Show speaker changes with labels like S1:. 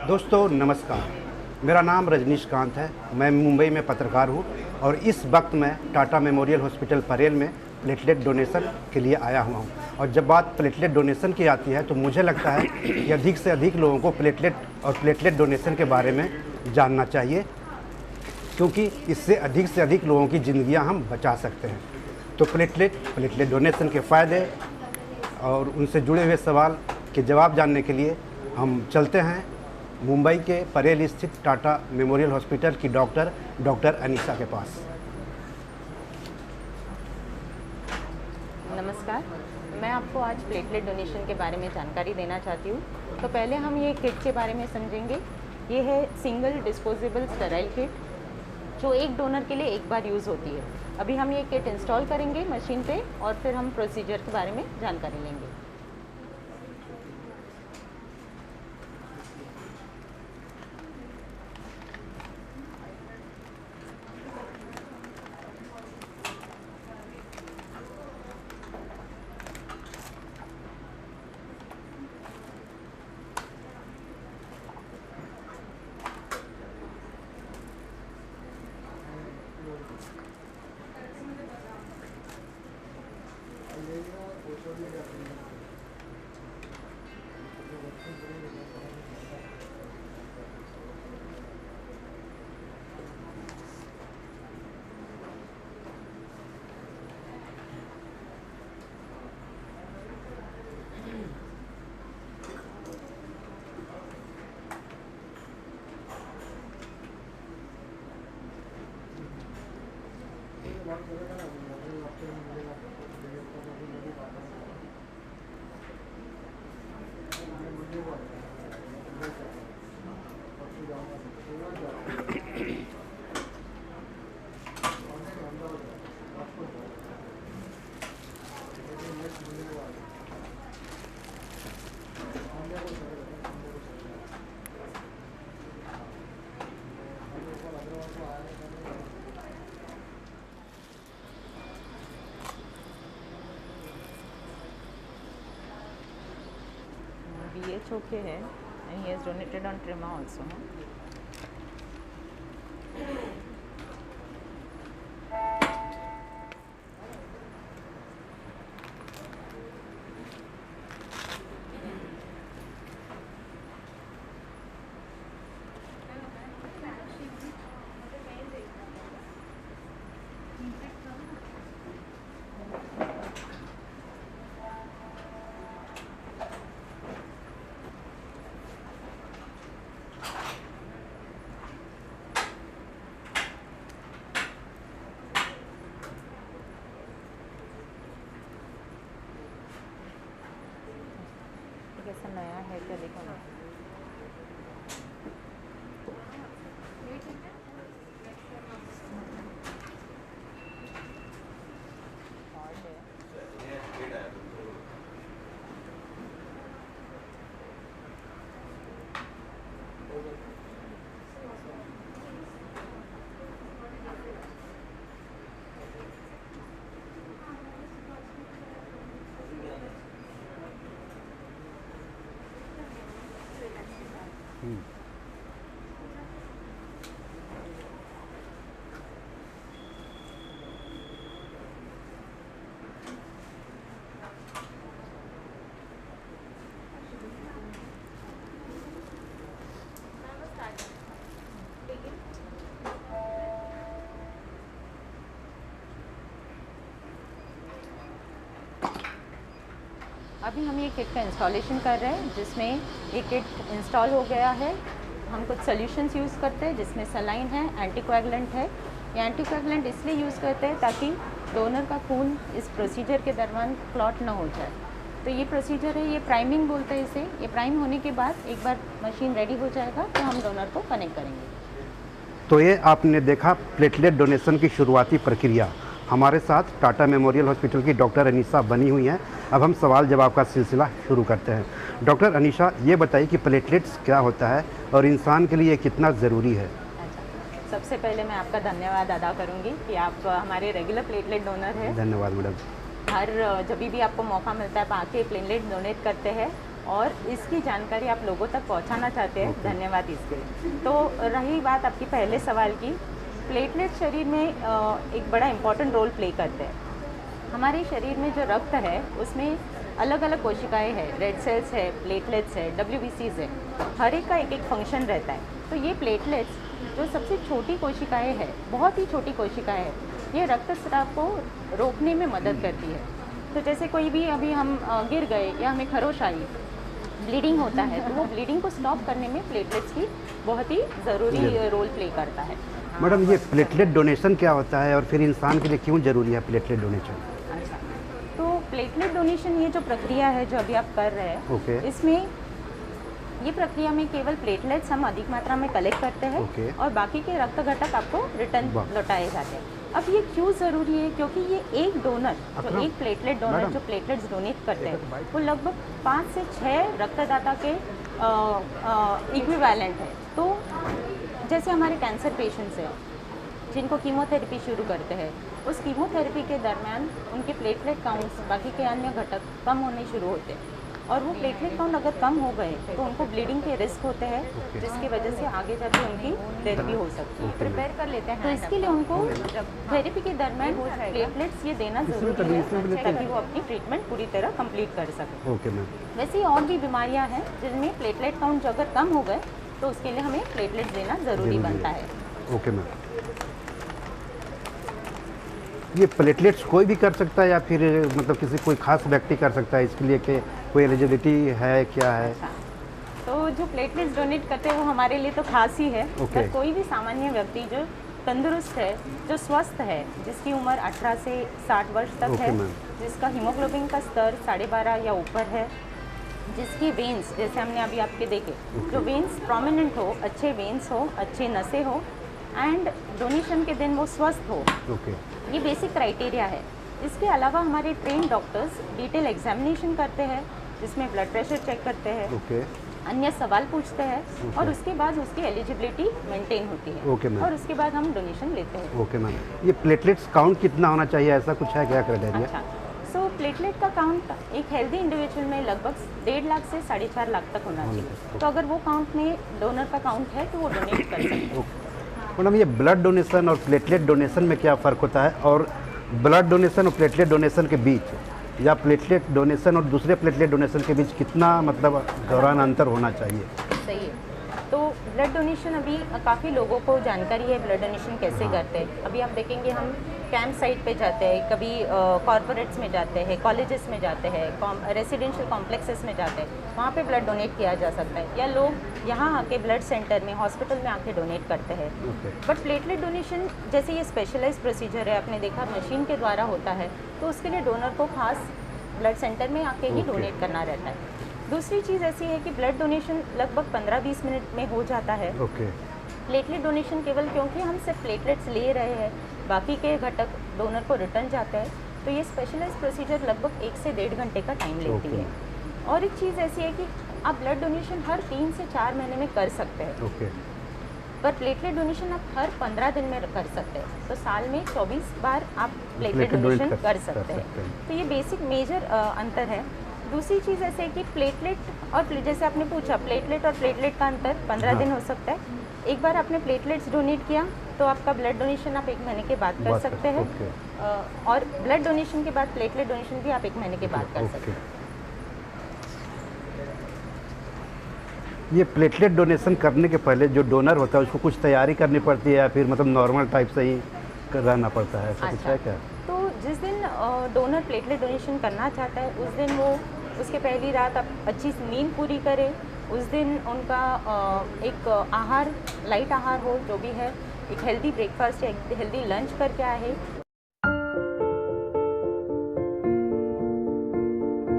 S1: दोस्तों नमस्कार, मेरा नाम रजनीशकांत है। मैं मुंबई में पत्रकार हूँ और इस वक्त मैं टाटा मेमोरियल हॉस्पिटल परेल में प्लेटलेट डोनेशन के लिए आया हुआ हूँ। और जब बात प्लेटलेट डोनेशन की आती है तो मुझे लगता है कि अधिक से अधिक लोगों को प्लेटलेट डोनेशन के बारे में जानना चाहिए, क्योंकि इससे अधिक से अधिक लोगों की ज़िंदगियाँ हम बचा सकते हैं। तो प्लेटलेट डोनेशन के फ़ायदे और उनसे जुड़े हुए सवाल के जवाब जानने के लिए हम चलते हैं मुंबई के परेल स्थित टाटा मेमोरियल हॉस्पिटल की डॉक्टर अनीशा के पास।
S2: नमस्कार, मैं आपको आज प्लेटलेट डोनेशन के बारे में जानकारी देना चाहती हूँ। तो पहले हम ये किट के बारे में समझेंगे। ये है सिंगल डिस्पोजेबल स्टेराइल किट, जो एक डोनर के लिए एक बार यूज़ होती है। अभी हम ये किट इंस्टॉल करेंगे मशीन पे और फिर हम प्रोसीजर के बारे में जानकारी लेंगे। BH okay है, and he has donated on Trema also. कैसा नया है क्या देखो ना। अभी हम ये किट का इंस्टॉलेशन कर रहे हैं, जिसमें ये किट इंस्टॉल हो गया है। हम कुछ सॉल्यूशंस यूज़ करते हैं, जिसमें सलाइन है, एंटीकोएगुलेंट है। ये एंटीकोएगुलेंट इसलिए यूज़ करते हैं ताकि डोनर का खून इस प्रोसीजर के दौरान क्लॉट ना हो जाए। तो ये प्रोसीजर है, ये प्राइमिंग बोलते हैं इसे। ये प्राइम होने के बाद एक बार मशीन रेडी हो जाएगा तो हम डोनर को कनेक्ट करेंगे।
S1: तो ये आपने देखा प्लेटलेट डोनेशन की शुरुआती प्रक्रिया। हमारे साथ टाटा मेमोरियल हॉस्पिटल की डॉक्टर अनीशा बनी हुई हैं। अब हम सवाल जवाब का सिलसिला शुरू करते हैं। डॉक्टर अनीशा, ये बताइए कि प्लेटलेट्स क्या होता है और इंसान के लिए कितना ज़रूरी है?
S2: सबसे पहले मैं आपका धन्यवाद अदा करूंगी कि आप हमारे रेगुलर प्लेटलेट डोनर हैं।
S1: धन्यवाद मैडम।
S2: हर जब भी आपको मौका मिलता है आप आके प्लेटलेट डोनेट करते हैं। और इसकी जानकारी आप लोगों तक पहुंचाना चाहते हैं। धन्यवाद इसके लिए। तो रही बात आपकी पहले सवाल की, प्लेटलेट शरीर में एक बड़ा इम्पॉर्टेंट रोल प्ले करते हैं। हमारे शरीर में जो रक्त है उसमें अलग अलग कोशिकाएं हैं, रेड सेल्स है, प्लेटलेट्स है, WBCs है, हर एक का एक एक फंक्शन रहता है। तो ये प्लेटलेट्स जो सबसे छोटी कोशिकाएं हैं, बहुत ही छोटी कोशिकाएं हैं, ये रक्तस्राव को रोकने में मदद करती है। तो जैसे कोई भी अभी हम गिर गए या हमें खरोश आई, ब्लीडिंग होता है, तो वो ब्लीडिंग को स्टॉप करने में प्लेटलेट्स की बहुत ही ज़रूरी रोल प्ले करता है।
S1: मैडम ये प्लेटलेट डोनेशन क्या होता है और फिर इंसान के लिए क्यों ज़रूरी है प्लेटलेट डोनेशन?
S2: अच्छा, तो प्लेटलेट डोनेशन ये जो प्रक्रिया है जो अभी आप कर रहे हैं,
S1: ओके।
S2: इसमें ये प्रक्रिया में केवल प्लेटलेट्स हम अधिक मात्रा में कलेक्ट करते हैं
S1: ओके।
S2: और बाकी के रक्त घटक आपको रिटर्न लौटाए जाते हैं। अब ये क्यों ज़रूरी है? क्योंकि ये एक डोनर, जो एक प्लेटलेट डोनर जो प्लेटलेट्स डोनेट करते हैं, वो लगभग 5 से 6 रक्तदाता के इक्विवेलेंट है। तो जैसे हमारे कैंसर पेशेंट्स हैं जिनको कीमोथेरेपी शुरू करते हैं, उस कीमोथेरेपी के दरमियान उनके प्लेटलेट काउंट्स, बाकी के अन्य घटक कम होने शुरू होते हैं, और वो प्लेटलेट काउंट अगर कम हो गए तो उनको ब्लीडिंग के रिस्क होते हैं, जिसकी वजह से आगे जाके उनकी डेथ भी हो सकती है। प्रिपेयर कर लेते हैं, तो इसके लिए उनको थेरेपी के दरमियान प्लेटलेट्स ये देना जरूरी है ताकि वो अपनी ट्रीटमेंट पूरी तरह कंप्लीट कर सकें।
S1: Okay ma'am.
S2: वैसे ही और भी बीमारियां हैं जिनमें प्लेटलेट काउंट अगर कम हो गए तो उसके लिए हमें प्लेटलेट्स देना ज़रूरी बनता है।
S1: Okay ma'am. ये प्लेटलेट्स कोई भी कर सकता है या फिर मतलब किसी कोई खास व्यक्ति कर सकता है? इसके लिए कि कोई एलिजिबिलिटी है, क्या है?
S2: अच्छा, तो जो प्लेटलेट्स डोनेट करते हैं वो हमारे लिए तो खास ही है।
S1: ओके।
S2: कोई भी सामान्य व्यक्ति जो तंदुरुस्त है, जो स्वस्थ है, जिसकी उम्र 18 से 60 वर्ष तक
S1: ओके
S2: है,
S1: मैम।
S2: जिसका हीमोग्लोबिन का स्तर 12.5 या ऊपर है, जिसकी वेन्स जैसे हमने अभी आपके देखे, जो वेन्स प्रोमिनेंट हो, अच्छे वेन्स हो, अच्छे नसें हो, एंड डोनेशन के दिन वो स्वस्थ हो।
S1: ओके।
S2: ये बेसिक क्राइटेरिया है। इसके अलावा हमारे ट्रेन डॉक्टर्स डिटेल एग्जामिनेशन करते हैं, जिसमें ब्लड प्रेशर चेक करते हैं,
S1: ओके।
S2: अन्य सवाल पूछते हैं, और उसके बाद उसकी एलिजिबिलिटी मेंटेन होती है।
S1: Okay ma'am.
S2: और उसके बाद हम डोनेशन लेते हैं।
S1: Okay ma'am. ये प्लेटलेट्स काउंट कितना होना चाहिए, ऐसा कुछ है क्या क्राइटेरिया?
S2: अच्छा, सो प्लेटलेट का काउंट एक हेल्दी इंडिविजुअल में लगभग 1.5 लाख से 4.5 लाख तक होना चाहिए। तो अगर वो काउंट में डोनर का काउंट है तो वो डोनेट कर सकते हैं।
S1: मैडम ये ब्लड डोनेशन और प्लेटलेट डोनेशन में क्या फ़र्क होता है, और ब्लड डोनेशन और प्लेटलेट डोनेशन के बीच, या प्लेटलेट डोनेशन और दूसरे प्लेटलेट डोनेशन के बीच कितना मतलब दौरान अंतर होना चाहिए?
S2: सही है। तो ब्लड डोनेशन अभी काफ़ी लोगों को जानकारी है ब्लड डोनेशन कैसे करते हैं। अभी आप देखेंगे हम कैंप साइट पे जाते हैं, कभी कॉर्पोरेट्स में जाते हैं, कॉलेजेस में जाते हैं, रेसिडेंशियल कॉम्प्लेक्सेस में जाते हैं, वहाँ पे ब्लड डोनेट किया जा सकता है, या लोग यहाँ आके ब्लड सेंटर में, हॉस्पिटल में आके डोनेट करते हैं। बट प्लेटलेट डोनेशन जैसे ये स्पेशलाइज प्रोसीजर है, आपने देखा मशीन के द्वारा होता है, तो उसके लिए डोनर को खास ब्लड सेंटर में आके ही डोनेट करना रहता है। दूसरी चीज़ ऐसी है कि ब्लड डोनेशन लगभग 15-20 मिनट में हो जाता है।
S1: ओके।
S2: प्लेटलेट डोनेशन केवल क्योंकि हम सिर्फ प्लेटलेट्स ले रहे हैं, बाकी के घटक डोनर को रिटर्न जाते हैं, तो ये स्पेशलाइज प्रोसीजर लगभग 1 से 1.5 घंटे का टाइम लेती है। और एक चीज़ ऐसी है कि आप ब्लड डोनेशन हर 3 से 4 महीने में कर सकते हैं।
S1: ओके।
S2: पर प्लेटलेट डोनेशन आप हर 15 दिन में कर सकते हैं। तो साल में 24 बार आप प्लेटलेट डोनेशन कर सकते हैं। तो ये बेसिक मेजर अंतर है। दूसरी चीज़ ऐसे है कि प्लेटलेट और जैसे आपने पूछा, प्लेटलेट और प्लेटलेट का अंतर 15 दिन हो सकता है। एक बार आपने प्लेटलेट्स डोनेट किया तो आपका ब्लड डोनेशन आप 1 महीने के बाद कर सकते हैं, और ब्लड डोनेशन के बाद प्लेटलेट डोनेशन भी आप 1 महीने के बाद कर सकते हैं।
S1: ये प्लेटलेट डोनेशन करने के पहले जो डोनर होता है उसको कुछ तैयारी करनी पड़ती है, या फिर मतलब नॉर्मल टाइप से ही रहना पड़ता है, ऐसा कुछ है क्या?
S2: तो जिस दिन डोनर प्लेटलेट डोनेशन करना चाहता है उस दिन वो उसके पहली रात आप अच्छी नींद पूरी करें। उस दिन उनका एक आहार, लाइट आहार हो जो भी है, एक हेल्दी ब्रेकफास्ट या एक हेल्दी लंच करके आए,